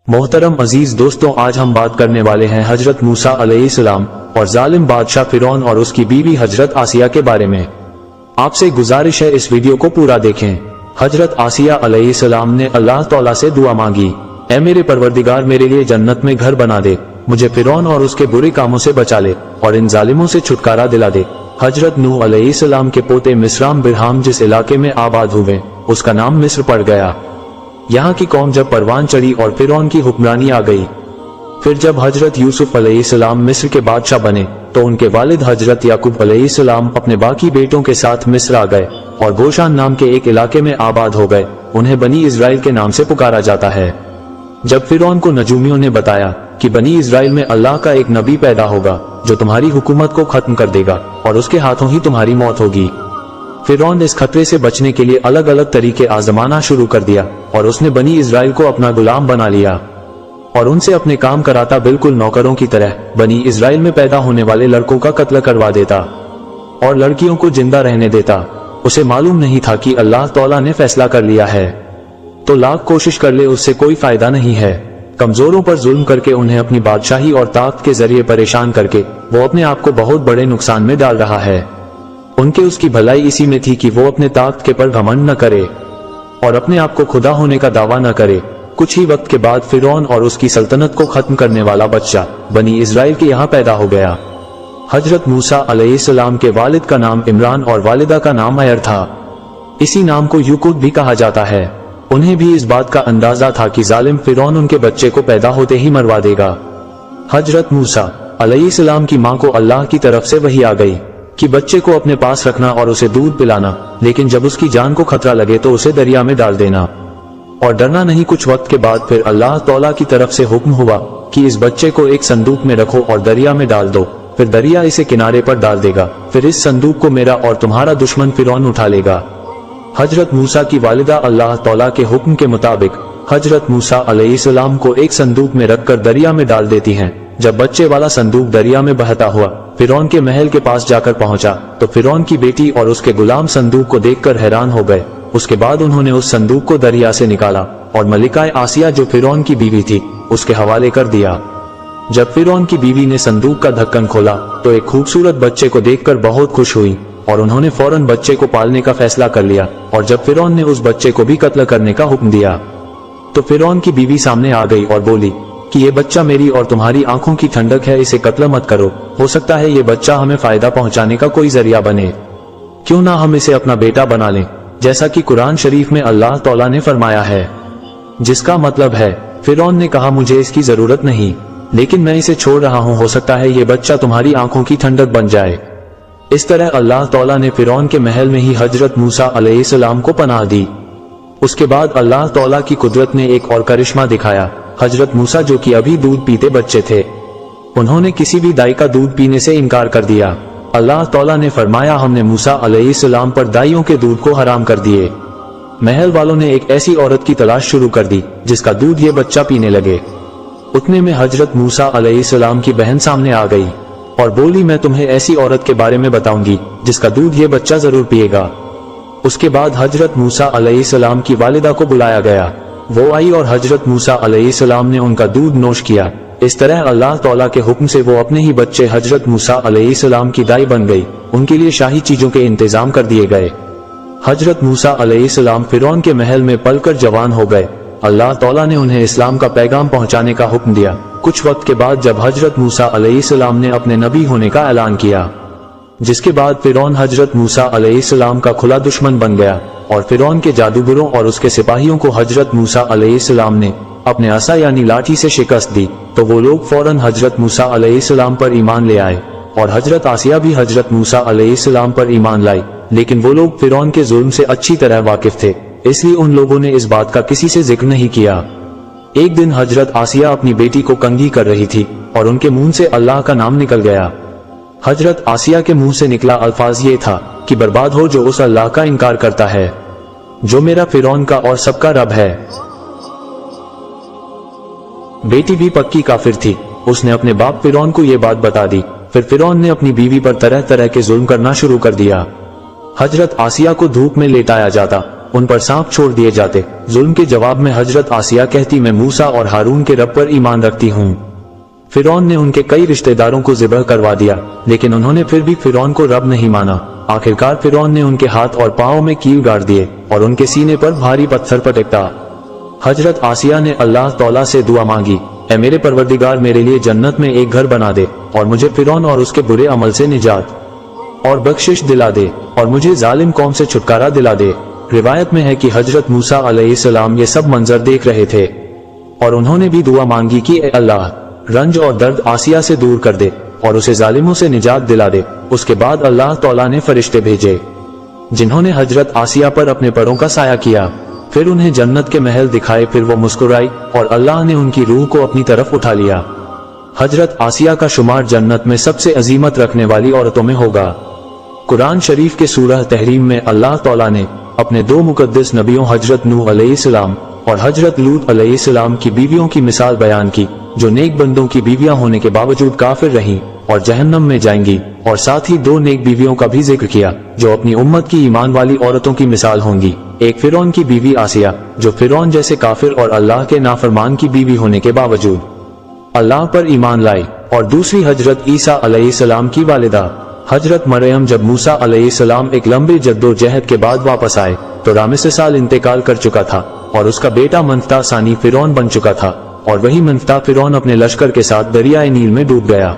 मोहतरम अजीज दोस्तों, आज हम बात करने वाले हैं हजरत मूसा अलैहिस्सलाम और जालिम बादशाह फिरौन और उसकी बीवी हजरत आसिया के बारे में। आपसे गुजारिश है इस वीडियो को पूरा देखें। हजरत आसिया अलैहिस्सलाम ने अल्लाह तौला से दुआ मांगी, ऐ मेरे परवरदिगार, मेरे लिए जन्नत में घर बना दे, मुझे फिरौन और उसके बुरे कामों से बचा ले और इन जालिमों से छुटकारा दिला दे। हजरत नूह अलैहिस्सलाम के पोते मिस्राम बिरहाम जिस इलाके में आबाद हुए उसका नाम मिस्र पड़ गया। यहाँ की कौम जब परवान चढ़ी और फिरौन की हुक्मरानी आ गई, फिर जब हजरत यूसुफ अलैहिस्सलाम मिस्र के बादशाह बने तो उनके वालिद हजरत याकूब अलैहिस्सलाम अपने बाकी बेटों के साथ मिस्र आ गए और गोशान नाम के एक इलाके में आबाद हो गए। उन्हें बनी इजराइल के नाम से पुकारा जाता है। जब फिरौन को नजूमियों ने बताया कि बनी इजराइल में अल्लाह का एक नबी पैदा होगा जो तुम्हारी हुकूमत को खत्म कर देगा और उसके हाथों ही तुम्हारी मौत होगी, फिरौन ने इस खतरे से बचने के लिए अलग अलग तरीके आजमाना शुरू कर दिया और उसने बनी इजराइल को अपना गुलाम बना लिया और उनसे अपने काम कराता, बिल्कुल नौकरों की तरह। बनी इजराइल में पैदा होने वाले लड़कों का कत्ल करवा देता और लड़कियों को जिंदा रहने देता। उसे मालूम नहीं था कि अल्लाह तौला ने फैसला कर लिया है, तो लाख कोशिश कर ले उससे कोई फायदा नहीं है। कमजोरों पर जुल्म करके, उन्हें अपनी बादशाही और ताकत के जरिए परेशान करके वो अपने आप को बहुत बड़े नुकसान में डाल रहा है। उनके उसकी भलाई इसी में थी कि वो अपने ताकत के पर घमंड न करे और अपने आप को खुदा होने का दावा न करे। कुछ ही वक्त के बाद फिरौन और उसकी सल्तनत को खत्म करने वाला बच्चा बनी इजराइल के यहाँ पैदा हो गया। हजरत मूसा अलैहिस्सलाम के वालिद का नाम इमरान और वालिदा का नाम अयर था। इसी नाम को यूकुब भी कहा जाता है। उन्हें भी इस बात का अंदाजा था कि जालिम फिरौन उनके बच्चे को पैदा होते ही मरवा देगा। हजरत मूसा अलैहिस्सलाम की माँ को अल्लाह की तरफ से वही आ गई कि बच्चे को अपने पास रखना और उसे दूध पिलाना, लेकिन जब उसकी जान को खतरा लगे तो उसे दरिया में डाल देना और डरना नहीं। कुछ वक्त के बाद फिर अल्लाह तौला की तरफ से हुक्म हुआ कि इस बच्चे को एक संदूक में रखो और दरिया में डाल दो, फिर दरिया इसे किनारे पर डाल देगा, फिर इस संदूक को मेरा और तुम्हारा दुश्मन फिरौन उठा लेगा। हजरत मूसा की वालिदा अल्लाह तौला के हुक्म के मुताबिक हजरत मूसा अलैहिस्सलाम को एक संदूक में रखकर दरिया में डाल देती हैं। जब बच्चे वाला संदूक दरिया में बहता हुआ फिरौन के महल के पास जाकर पहुंचा तो फिरौन की बेटी और उसके गुलाम संदूक को देखकर हैरान हो गए। उसके बाद उन्होंने उस संदूक को दरिया से निकाला और मलिका आसिया, जो फिरौन की बीवी थी, उसके हवाले कर दिया। जब फिरौन की बीवी ने संदूक का ढक्कन खोला तो एक खूबसूरत बच्चे को देखकर बहुत खुश हुई और उन्होंने फौरन बच्चे को पालने का फैसला कर लिया। और जब फिरौन ने उस बच्चे को भी कत्ल करने का हुक्म दिया तो फिरौन की बीवी सामने आ गई और बोली कि ये बच्चा मेरी और तुम्हारी आंखों की ठंडक है, इसे कत्ल मत करो, हो सकता है ये बच्चा हमें फायदा पहुंचाने का कोई जरिया बने, क्यों ना हम इसे अपना बेटा बना लें, जैसा कि कुरान शरीफ में अल्लाह तौला ने फरमाया है। जिसका मतलब है, फिरौन ने कहा मुझे इसकी जरूरत नहीं, लेकिन मैं इसे छोड़ रहा हूँ, हो सकता है ये बच्चा तुम्हारी आंखों की ठंडक बन जाए। इस तरह अल्लाह तौला ने फिरौन के महल में ही हजरत मूसा अलैहिस्सलाम को पनाह दी। उसके बाद अल्लाह तौला की कुदरत ने एक और करिश्मा दिखाया। हजरत मूसा, जो कि अभी दूध पीते बच्चे थे, उन्होंने किसी भी दाई का दूध पीने से इनकार कर दिया। अल्लाह तौला ने फरमाया, हमने मूसा अलैहिस्सलाम पर दाइयों के दूध को हराम कर दिए। महल वालों ने एक ऐसी औरत की तलाश शुरू कर दी जिसका दूध ये बच्चा पीने लगे। उतने में हजरत मूसा अलैहिस्सलाम की बहन सामने आ गई और बोली, मैं तुम्हें ऐसी औरत के बारे में बताऊंगी जिसका दूध ये बच्चा जरूर पिएगा। उसके बाद हजरत मूसा अलैहिस्सलाम की वालिदा को बुलाया गया। वो आई और हजरत मूसा अलैहिस्सलाम ने उनका दूध नोश किया। इस तरह अल्लाह तौला के हुक्म से वो अपने ही बच्चे हजरत मूसा अलैहिस्सलाम की दाई बन गई। उनके लिए शाही चीजों के इंतजाम कर दिए गए। हजरत मूसा अलैहिस्सलाम फिरौन के महल में पलकर जवान हो गए। अल्लाह तौला ने उन्हें इस्लाम का पैगाम पहुंचाने का हुक्म दिया। कुछ वक्त के बाद जब हजरत मूसा अलैहिस्सलाम ने अपने नबी होने का ऐलान किया, जिसके बाद फिरौन हजरत मूसा अलैहिस्सलाम का खुला दुश्मन बन गया और फिरौन के जादूगरों और उसके सिपाहियों को हजरत मूसा अलैहिस्सलाम ने अपने असा यानी लाठी से शिकस्त दी, तो वो लोग फौरन हजरत मूसा अलैहिस्सलाम पर ईमान ले आए और हजरत आसिया भी हजरत मूसा अलैहिस्सलाम पर ईमान लाई। लेकिन वो लोग फिरौन के जुल्म से अच्छी तरह वाकिफ थे, इसलिए उन लोगों ने इस बात का किसी से जिक्र नहीं किया। एक दिन हजरत आसिया अपनी बेटी को कंघी कर रही थी और उनके मुंह से अल्लाह का नाम निकल गया। हजरत आसिया के मुंह से निकला अल्फाज ये था कि बर्बाद हो जो उस अल्लाह का इनकार करता है जो मेरा, फिरौन का और सबका रब है। बेटी भी पक्की काफिर थी। उसने अपने बाप फिरौन को ये बात बता दी। फिर फिरौन ने अपनी बीवी पर तरह तरह के जुल्म करना शुरू कर दिया। हजरत आसिया को धूप में लेटाया जाता उन पर सांप छोड़ दिए जाते। जुल्म के जवाब में हजरत आसिया कहती, मैं मूसा और हारून के रब पर ईमान रखती हूँ। फिरौन ने उनके कई रिश्तेदारों को ज़िबह करवा दिया, लेकिन उन्होंने फिर भी फिरौन को रब नहीं माना। आखिरकार फिरौन ने उनके हाथ और पांव में कील गाड़ दिए और उनके सीने पर भारी पत्थर पटकता। हजरत आसिया ने अल्लाह तौला से दुआ मांगी, ऐ मेरे परवरदिगार, मेरे लिए जन्नत में एक घर बना दे और मुझे फिरौन और उसके बुरे अमल से निजात और बख्शिश दिला दे और मुझे जालिम कौम से छुटकारा दिला दे। रिवायत में है कि हजरत मूसा अलैहिस्सलाम ये सब मंजर देख रहे थे और उन्होंने भी दुआ मांगी कि ऐ अल्लाह, रंज और दर्द आसिया से दूर कर दे और उसे जालिमों से निजात दिला दे। उसके बाद अल्लाह तौला ने फरिश्ते भेजे जिन्होंने हजरत आसिया पर अपने परों का साया किया, फिर उन्हें जन्नत के महल दिखाए। फिर वो मुस्कुराई और अल्लाह ने उनकी रूह को अपनी तरफ उठा लिया। हजरत आसिया का शुमार जन्नत में सबसे अजीमत रखने वाली औरतों में होगा। कुरान शरीफ के सूरह तहरीम में अल्लाह तौला ने अपने दो मुकद्दस नबियों हजरत नूह अलैहिस्सलाम और हजरत लूत अलैहिस्सलाम की बीवियों की मिसाल बयान की, जो नेक बंदों की बीवियां होने के बावजूद काफिर रहीं और जहन्नम में जाएंगी, और साथ ही दो नेक बीवियों का भी जिक्र किया जो अपनी उम्मत की ईमान वाली औरतों की मिसाल होंगी। एक फिरौन की बीवी आसिया, जो फिरौन जैसे काफिर और अल्लाह के नाफरमान की बीवी होने के बावजूद अल्लाह पर ईमान लाई, और दूसरी हजरत ईसा अलैहिस्सलाम की वालिदा हजरत मरियम। जब मूसा अलैहिस्सलाम एक लंबे जद्दोजहद के बाद वापस आए तो रामेसे साल इंतकाल कर चुका था और उसका बेटा मनफ्ता सानी फिरौन बन चुका था, और वही मनफ्ता फिरौन अपने लश्कर के साथ दरियाए नील में डूब गया।